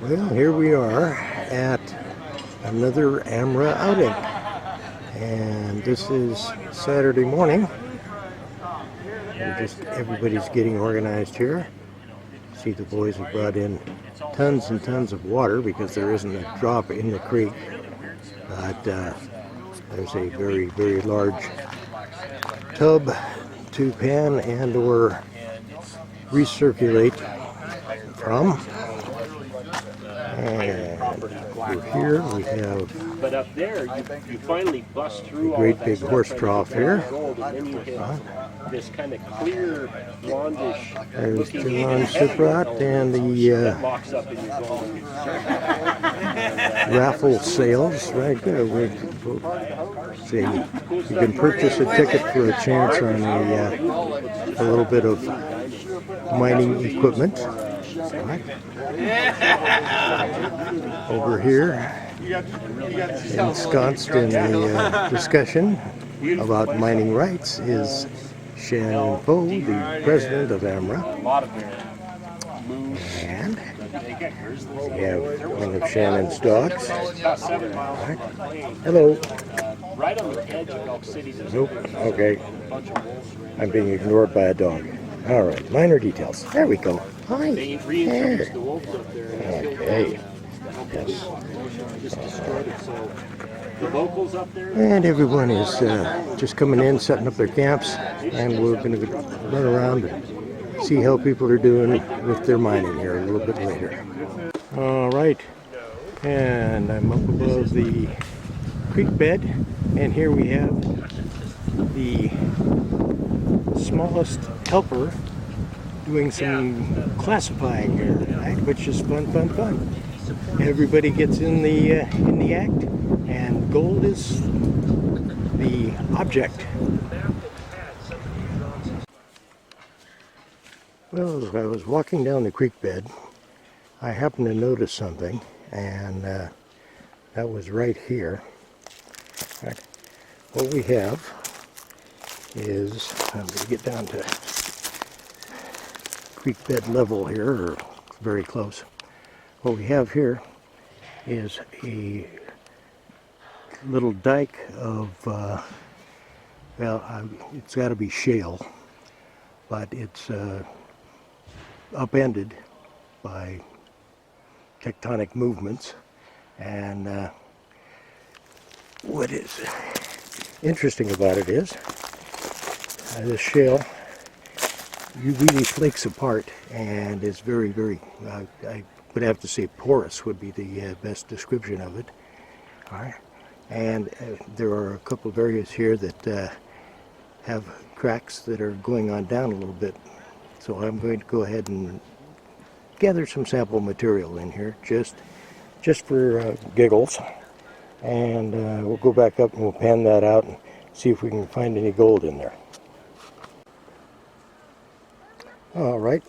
Well, here we are at another AMRA outing, and this is Saturday morning. Everybody's getting organized here. See, the boys have brought in tons and tons of water because there isn't a drop in the creek, but there's a very, very large tub to pan and or recirculate from. And over here we have but up there you finally bust through a great big horse trough here. This kind of clear blondish. There's John Siprot and the raffle sales right there. See, you can purchase a ticket for a chance on a little bit of mining equipment. Right. Over here, ensconced in the discussion about mining rights, is Shannon Poe, the president of AMRA. And we have one of Shannon's dogs. Right. Hello. Right on the edge of Elk City. Nope. Okay. I'm being ignored by a dog. All right. Minor details. There we go. Hi. There. Okay. Yes. And everyone is just coming in, setting up their camps, and we're going to run around and see how people are doing with their mining here a little bit later. All right. And I'm up above the creek bed, and here we have the smallest helper doing some classifying here, right? Which is fun. Everybody gets in the act, and gold is the object. Well, as I was walking down the creek bed, I happened to notice something, and that was right here. Right. What we have is, I'm going to get down to creek bed level here, or very close. What we have here is a little dike of, it's got to be shale, but it's upended by tectonic movements. And what is interesting about it is this shale really flakes apart and is very, very, I would have to say porous would be the best description of it. All right. And there are a couple of areas here that have cracks that are going on down a little bit. So I'm going to go ahead and gather some sample material in here just for giggles. And we'll go back up and we'll pan that out and see if we can find any gold in there. All right.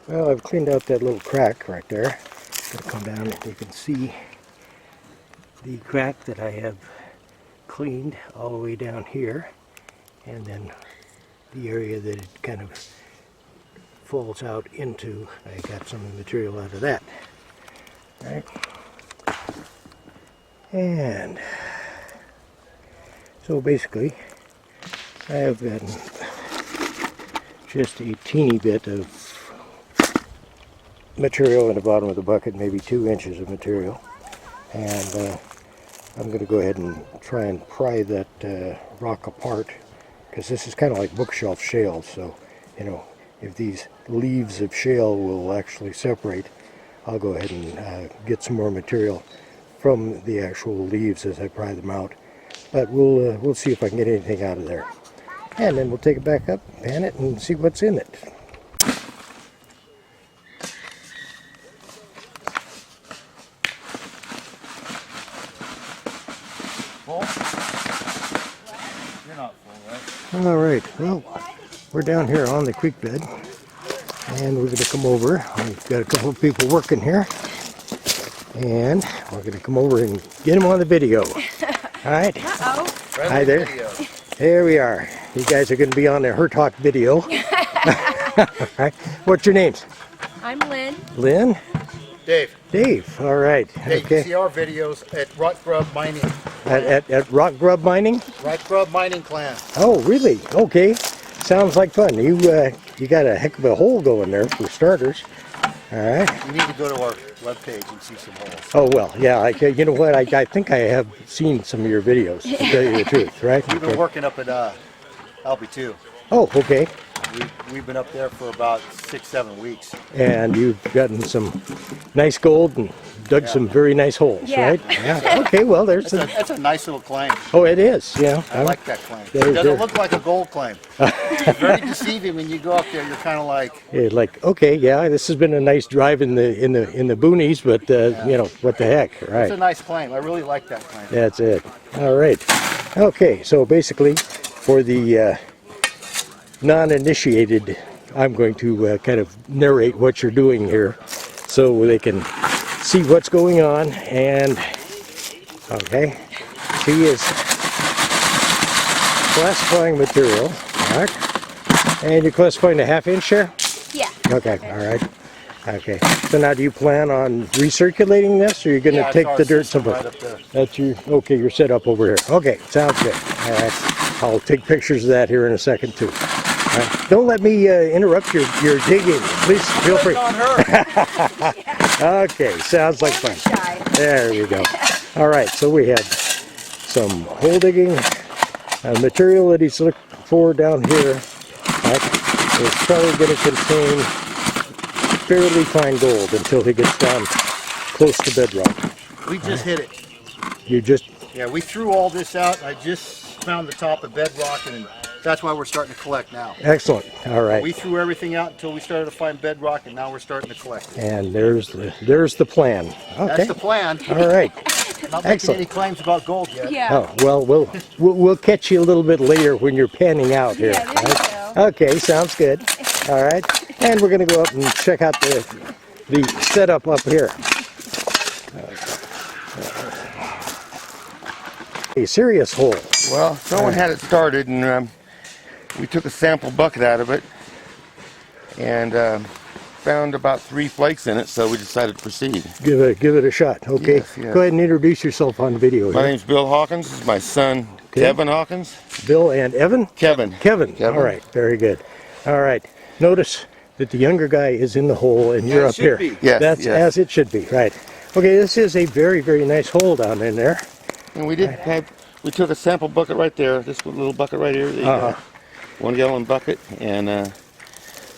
Well, I've cleaned out that little crack right there. Going to come down and you can see the crack that I have cleaned all the way down here, and then the area that it kind of falls out into. I got some material out of that. All right. And so basically, I have gotten just a teeny bit of material in the bottom of the bucket, maybe 2 inches of material, and I'm going to go ahead and try and pry that rock apart, because this is kind of like bookshelf shale. So, you know, if these leaves of shale will actually separate, I'll go ahead and get some more material from the actual leaves as I pry them out. But we'll see if I can get anything out of there. And then we'll take it back up, pan it, and see what's in it. Full? You're not full, right? All right, well, we're down here on the creek bed, and we're going to come over. We've got a couple of people working here, and we're going to come over and get them on the video. All right? Uh-oh. Hi there. Video. There we are. You guys are going to be on the Her Talk video. All right. What's your names? I'm Lynn. Lynn? Dave. Dave, all right. Hey, you can see our videos at Rock Grub Mining. At Rock Grub Mining? Rock Grub Mining Clan. Oh, really? Okay. Sounds like fun. You got a heck of a hole going there for starters. All right. You need to go to our webpage and see some holes. Oh, well, yeah. You know what? I think I have seen some of your videos, to tell you the truth, right? We've been working up at LB2. Oh, okay. We've been up there for about 6-7 weeks. And you've gotten some nice gold and dug some very nice holes, right? Yeah. Okay, well, there's That's a nice little claim. Oh, it is, yeah. I like that claim. There- It doesn't there- look like a gold claim. It's very deceiving when you go up there. You're kind of like, Yeah, like, okay, yeah, this has been a nice drive in the boonies, but you know, what the heck, it's a right? nice claim. I really like that claim. That's it. All right. Okay, so basically, for the non-initiated, I'm going to kind of narrate what you're doing here, so they can see what's going on. And okay, he is classifying material, right? And you're classifying a ½ here? Yeah. Okay, all right. Okay. So now do you plan on recirculating this, or you're going to Yeah, take it's the our dirt system somewhere? right up there. That's you. Okay, you're set up over here. Okay, sounds good. All right. I'll take pictures of that here in a second too. All right. Don't let me interrupt your digging. Please feel free. On her. Okay, sounds like fun. Shy. There we go. All right, so we have some hole digging material that he's looking for down here. It's probably going to contain fairly fine gold until he gets down close to bedrock. We just hit it. You just, Yeah, we threw all this out. I just found the top of bedrock, and that's why we're starting to collect now. excellent. All right. We threw everything out until we started to find bedrock, and now we're starting to collect it. And there's the plan. Okay. That's the plan. All right. Not making Excellent. any claims about gold yet. Yeah. Oh, well, we'll catch you a little bit later when you're panning out here. Yeah, there you go. Okay, sounds good. All right. And we're going to go up and check out the setup up here. A serious hole. Well, someone had it started, and we took a sample bucket out of it and found about 3 flakes in it, so we decided to proceed. Give it a shot. Okay. Yes, yes. Go ahead and introduce yourself on video My here. name's Bill Hawkins. This is my son, Kevin Hawkins. Bill and Evan? Kevin. Kevin. All right. Very good. All right. Notice that the younger guy is in the hole and you're up should here. be. Yes, That's yes. as it should be. Right. Okay, this is a very, very nice hole down in there. And we took a sample bucket right there, this little bucket right here, the 1 gallon bucket, and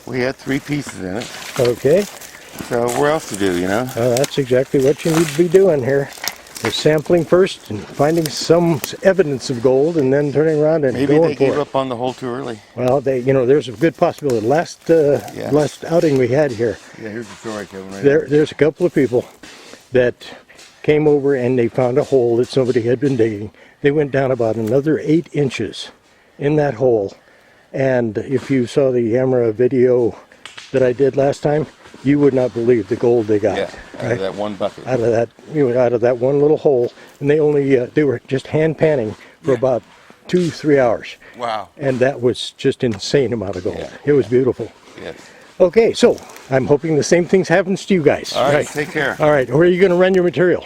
we had 3 pieces in it. Okay. So where else to do, you know? Well, that's exactly what you need to be doing here. Is sampling first and finding some evidence of gold, and then turning around and Maybe going they for gave it. up on the hole too early. Well, there's a good possibility. Last outing we had here, Yeah, here's the story, Kevin. Right here. there's a couple of people that came over and they found a hole that somebody had been digging. They went down about another 8 inches in that hole, and if you saw the AMRA video that I did last time, you would not believe the gold they got. Yeah, out of that one bucket. Out of that one little hole, and they were just hand panning for about 2-3 hours, Wow. and that was just insane amount of gold. Yeah. It was beautiful. Yes. Okay, so I'm hoping the same things happens to you guys. All right, take care. All right, where are you going to run your material?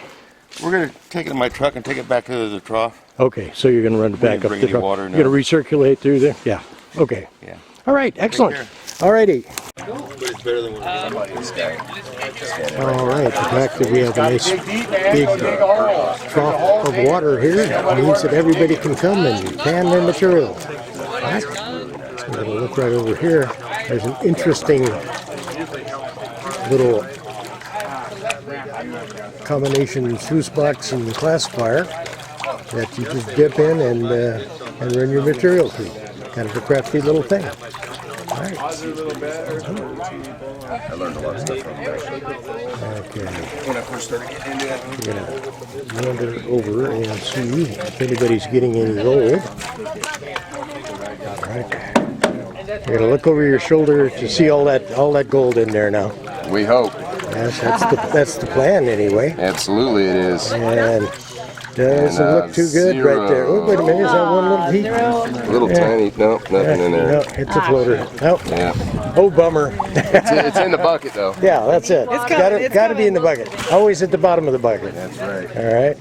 We're going to take it in my truck and take it back to the trough. Okay, so you're going to run it back didn't up bring the any truck. water, You're going to recirculate through there? Yeah. Okay. Yeah. All right, excellent. care. All righty. But it's better than what All right, the fact that we have a nice big trough of water here means that everybody can come and pan their material. Right? I'm going to look right over here. There's an interesting little combination sluice box and classifier that you just dip in and run your material through. Kind of a crafty little thing. All right. I learned a lot of stuff from there. Okay. When I first started getting into it. We're gonna wander over and see if anybody's getting any gold. All right. You're gonna look over your shoulder to see all that gold in there now. We hope. Yes, that's the plan anyway. Absolutely it is. And Doesn't look too good right there. Oh, wait a minute, is that one little peak? A little tiny. Nope, nothing in there. No, it's a floater. Nope. Yeah. Oh, bummer. It's in the bucket though. Yeah, that's it. Gotta be in the bucket. Always at the bottom of the bucket. That's right. All right.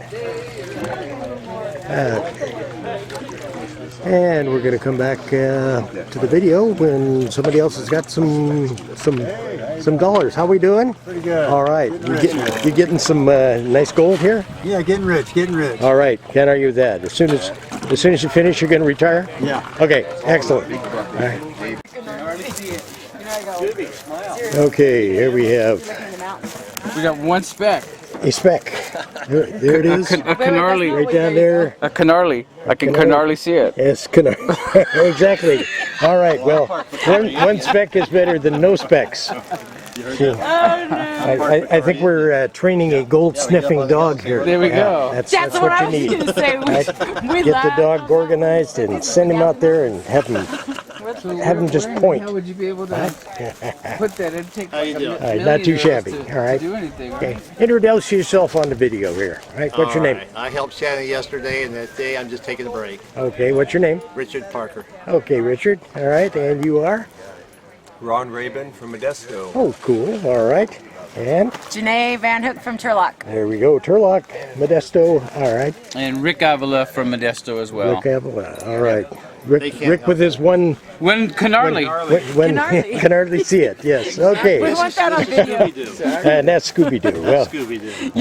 And we're gonna come back to the video when somebody else has got some dollars. How we doing? Pretty good. All right. You getting some nice gold here? Yeah, getting rich, getting rich. All right. Can't argue with that. As soon as you finish, you're gonna retire. Yeah. Okay. Excellent. All right. Okay. Here we have We got one speck. a speck. There it is. A canarly. Right down there. A canarly. I can canarly see it. Yes, exactly. All right. Well, one speck is better than no specks. See, I think we're training a gold sniffing dog here. There we go. That's That's what what I you was need. going to say. We Get the dog organized and send him out there and have him just point. How would you be able to put that? It'd take like All right, not too shabby. All right. do anything. Okay. Introduce yourself on the video here. All right. What's your name? I helped Shannon yesterday, and that day I'm just taking a break. Okay. What's your name? Richard Parker. Okay, Richard. All right. And you are? Ron Rabin from Modesto. Oh, cool. All right. And Janae Van Hook from Turlock. there we go. Turlock, Modesto. All right. And Rick Avila from Modesto as well. Rick Avila. All right. Rick with his one. When canarly. When Canarly. can hardly see it. Yes. We Okay. want that on video. And that's Scooby Doo. Well. You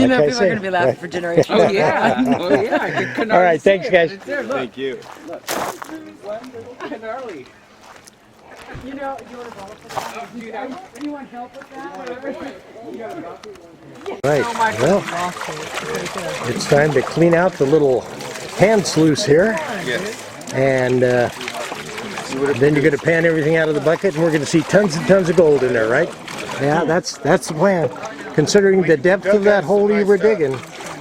know, like I people are say, going to be laughing for generations. Oh yeah. Oh yeah. I can canarly All right. see Thanks, it. guys. It's there, look. Thank you. Canarly. You know, you want to volunteer? You want help with that? Right. Well, it's time to clean out the little hand sluice here. Yes. And then you're going to pan everything out of the bucket, and we're going to see tons and tons of gold in there, right? Yeah, that's the plan. Considering the depth of that hole you were digging,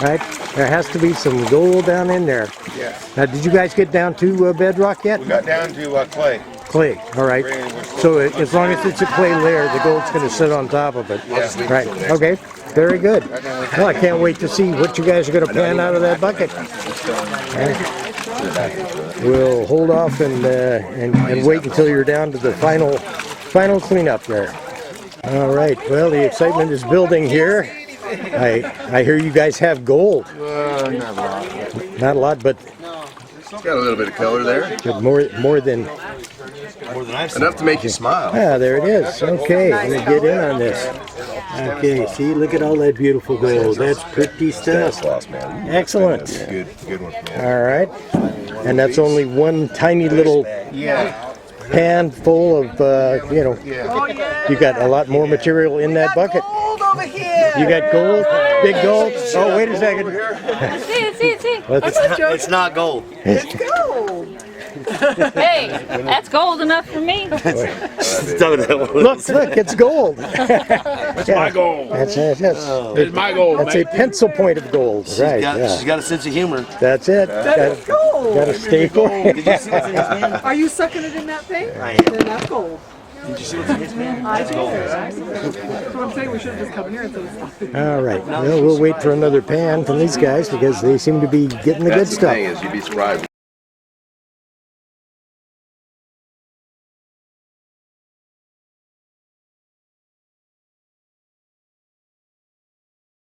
right? There has to be some gold down in there. Yeah. Now, did you guys get down to bedrock yet? We got down to clay. Clay. All right. So as long as it's a clay layer, the gold's going to sit on top of it. Yeah. Right. Okay. Very good. Well, I can't wait to see what you guys are going to pan out of that bucket. We'll hold off and wait until you're down to the final cleanup there. All right. Well, the excitement is building here. I hear you guys have gold. Not a lot. Not a lot, but It's got a little bit of color there. more than. Enough to make you smile. Ah, there it is. Okay, let me get in on this. Okay, see, look at all that beautiful gold. That's pretty stuff. Lost, man. Excellent. Good one. Man. All right. And that's only one tiny little pan full of, you got a lot more material in that bucket. Gold over here. You got gold? Big gold? Oh, wait a second. See it. It's not gold. It's gold. Hey, that's gold enough for me. Look, it's gold. That's my gold. That's my gold, That's a pencil point of gold, right? Yeah. She's got a sense of humor. That's it. That's gold. Got to stay for it. Did you see what's in his hand? Are you sucking it in that thing? I am. Then that's gold. Did you see what's in his hand? I did. That's what I'm saying. We should have just come here and said, All right. Well, we'll wait for another pan from these guys because they seem to be getting the good That's the stuff. thing is, you'd be surprised.